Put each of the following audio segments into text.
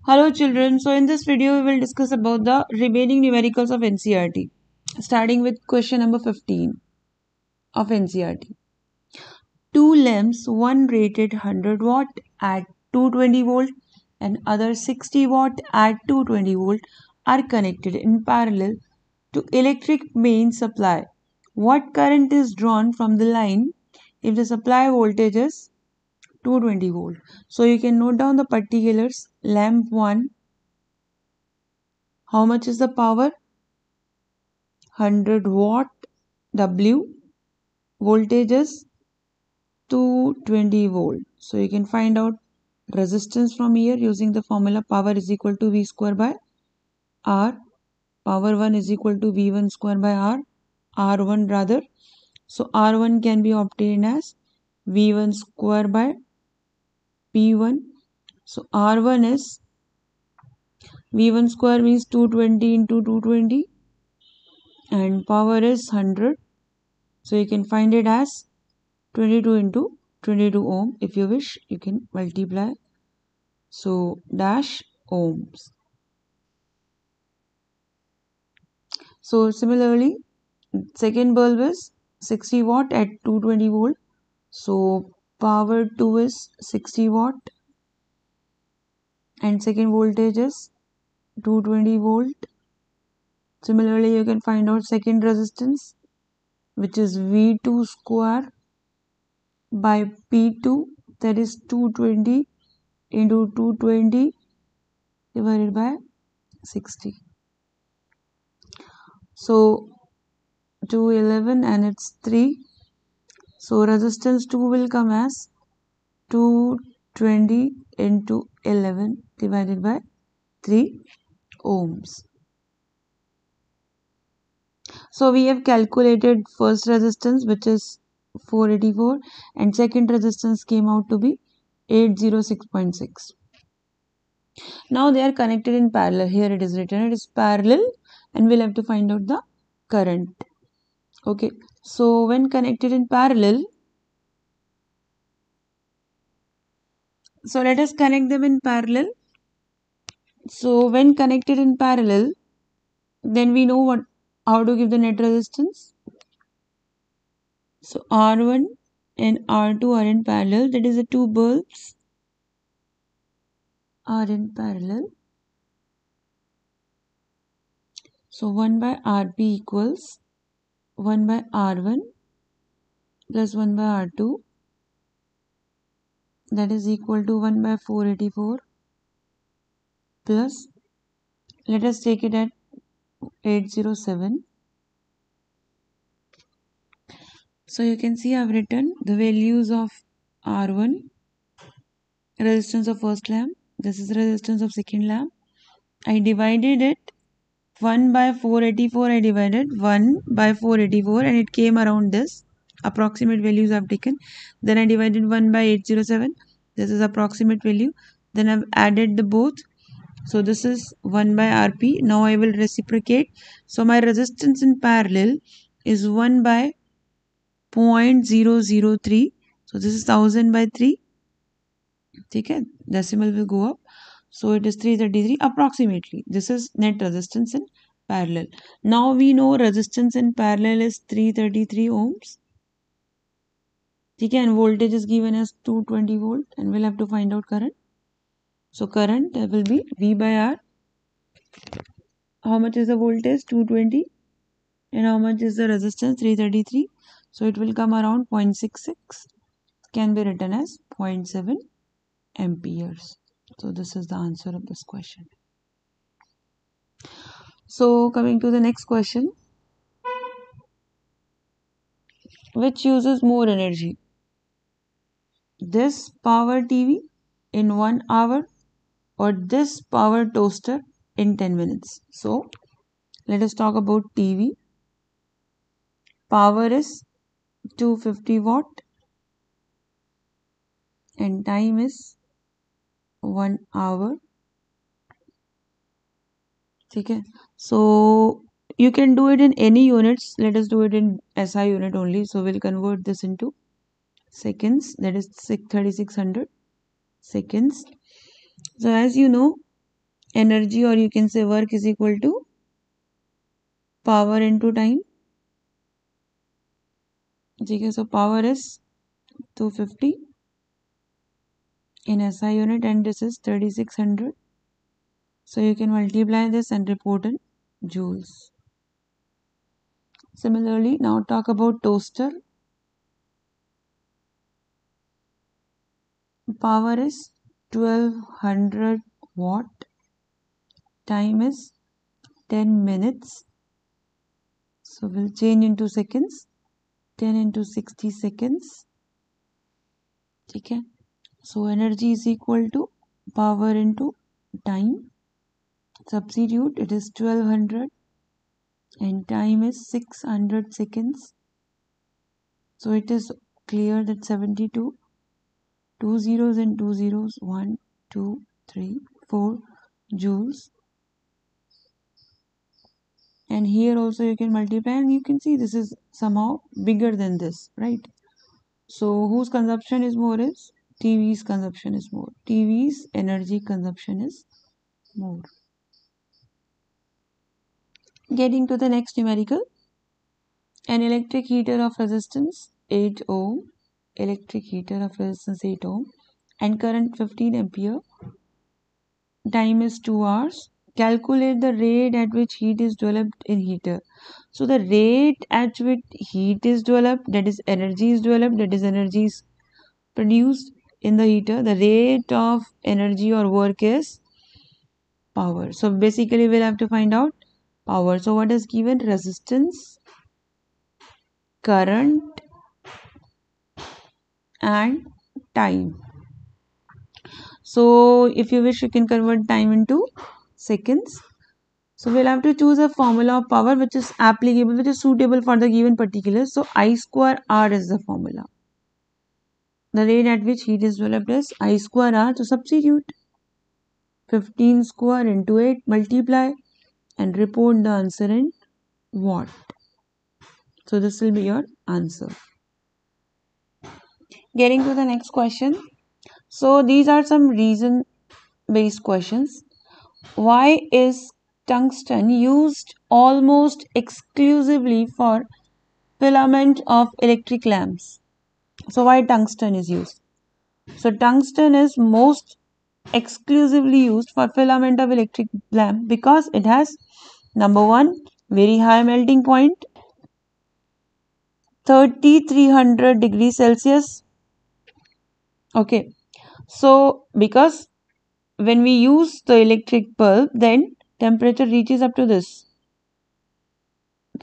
Hello children, so in this video we will discuss about the remaining numericals of NCERT, starting with question number 15 of NCERT. Two lamps, one rated 100 watt at 220 volt and other 60 watt at 220 volt are connected in parallel to electric main supply. What current is drawn from the line if the supply voltage is 220 volt? So you can note down the particulars. Lamp 1, how much is the power? 100 watt. W, voltage is 220 volt. So you can find out resistance from here using the formula power is equal to V square by R. Power 1 is equal to V1 square by R. R1 rather. So R1 can be obtained as V1 square by P1. So R1 is V1 square means 220 into 220 and power is 100. So you can find it as 22 into 22 ohm. If you wish, you can multiply. So dash ohms. So similarly, second bulb is 60 watt at 220 volt. So power 2 is 60 watt and second voltage is 220 volt. Similarly, you can find out second resistance, which is V2 square by P2, that is 220 into 220 divided by 60. So 211 and it's 3. So resistance 2 will come as 220 into 11 divided by 3 ohms. So we have calculated first resistance, which is 484, and second resistance came out to be 806.6. Now they are connected in parallel. Here it is written, it is parallel, and we'll have to find out the current. Okay, so when connected in parallel, so let us connect them in parallel. So when connected in parallel, then we know how to give the net resistance. So R1 and R2 are in parallel, that is the two bulbs are in parallel. So 1 by Rp equals 1 by R1 plus 1 by R2, that is equal to 1 by 484 plus, let us take it at 807. So you can see I have written the values of R1, resistance of first lamp, this is the resistance of second lamp. I divided it 1 by 484, I divided 1 by 484 and it came around this. Approximate values I have taken. Then I divided 1 by 807. This is approximate value. Then I have added the both. So this is 1 by Rp. Now I will reciprocate. So my resistance in parallel is 1 by 0.003. So this is 1000 by 3. Okay, decimal will go up. So it is 333 approximately. This is net resistance in parallel. Now we know resistance in parallel is 333 ohms. Okay, and voltage is given as 220 volt and we'll have to find out current. So current will be V by R. How much is the voltage? 220. And how much is the resistance? 333. So it will come around 0.66. Can be written as 0.7 amperes. So this is the answer of this question. So coming to the next question. Which uses more energy? This power TV in 1 hour or this power toaster in 10 minutes? So let us talk about TV. Power is 250 watt and time is 1 hour. Okay. So you can do it in any units. Let us do it in SI unit only. So we'll convert this into seconds. That is 3600 seconds. So as you know, energy, or you can say work, is equal to power into time. Okay, so power is 250 in SI unit and this is 3600. So you can multiply this and report in joules. Similarly, now talk about toaster. Power is 1200 watt. Time is 10 minutes. So we'll change into seconds. 10 into 60 seconds. Okay. So energy is equal to power into time. Substitute, it is 1200 and time is 600 seconds. So it is clear that 72, 2 zeros and 2 zeros, 1, 2, 3, 4 joules. And here also you can multiply and you can see this is somehow bigger than this, right? So whose consumption is more is TV's consumption is more. TV's energy consumption is more. Getting to the next numerical. An electric heater of resistance 8 ohm, electric heater of resistance 8 ohm and current 15 ampere, time is 2 hours. Calculate the rate at which heat is developed in heater. So the rate at which heat is developed, that is energy is developed, that is energy is produced in the heater. The rate of energy or work is power. So basically we'll have to find out power. So what is given? Resistance, current and time. So if you wish you can convert time into seconds. So we'll have to choose a formula of power which is applicable, which is suitable for the given particulars. So I square R is the formula. The rate at which heat is developed is I square R. So substitute 15 square into 8, multiply and report the answer in watt. So this will be your answer. Getting to the next question. So these are some reason based questions. Why is tungsten used almost exclusively for filament of electric lamps? So why tungsten is used? So tungsten is most exclusively used for filament of electric lamp because it has, number one, very high melting point, 3300 degrees Celsius. Okay, so because when we use the electric bulb, then temperature reaches up to this.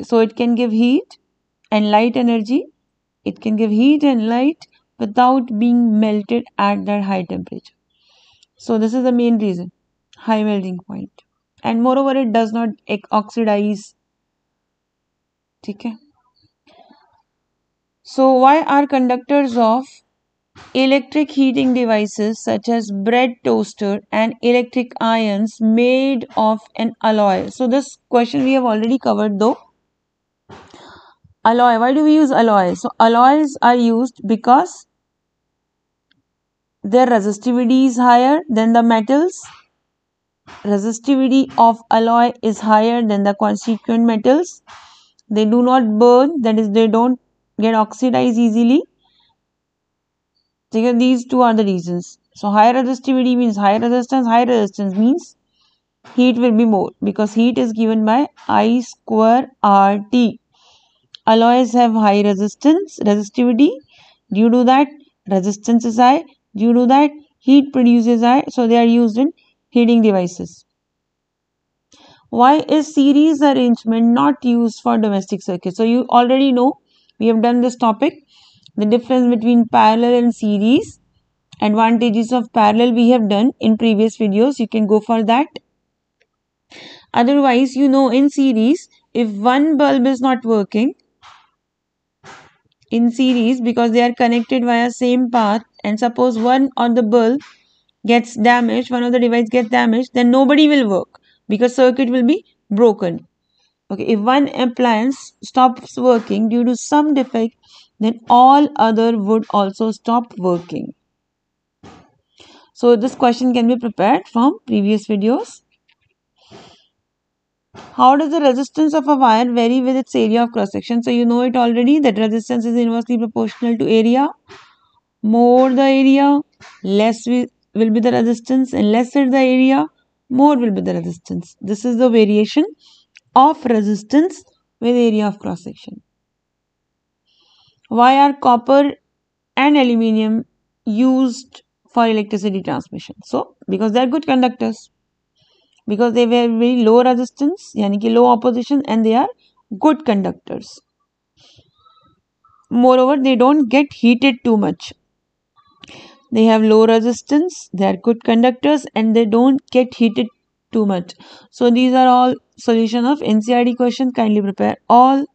So it can give heat and light energy. It can give heat and light without being melted at that high temperature. So this is the main reason, high melting point. And moreover, it does not oxidize. Okay. So why are conductors of electric heating devices such as bread toaster and electric irons made of an alloy? So this question we have already covered though. Alloy, why do we use alloys? So alloys are used because their resistivity is higher than the metals. Resistivity of alloy is higher than the constituent metals. They do not burn, that is, they don't get oxidized easily. So these two are the reasons. So higher resistivity means higher resistance means heat will be more because heat is given by I square RT. Alloys have high resistivity. Due to that, resistance is high. Due to that, heat produces high. So they are used in heating devices. Why is series arrangement not used for domestic circuits? So you already know, we have done this topic. The difference between parallel and series. Advantages of parallel we have done in previous videos. You can go for that. Otherwise, you know, in series, if one bulb is not working, in series because they are connected via same path, and suppose one of the bulb gets damaged, one of the device gets damaged, then nobody will work because circuit will be broken. Okay, if one appliance stops working due to some defect, then all other would also stop working. So this question can be prepared from previous videos. How does the resistance of a wire vary with its area of cross section? So you know it already that resistance is inversely proportional to area. More the area, less will be the resistance, and lesser the area, more will be the resistance. This is the variation of resistance with area of cross section. Why are copper and aluminium used for electricity transmission? So because they are good conductors, because they have very low resistance, yani ki low opposition, and they are good conductors. Moreover, they don't get heated too much. They have low resistance, they are good conductors, and they don't get heated too much. So these are all solution of NCERT questions. Kindly prepare all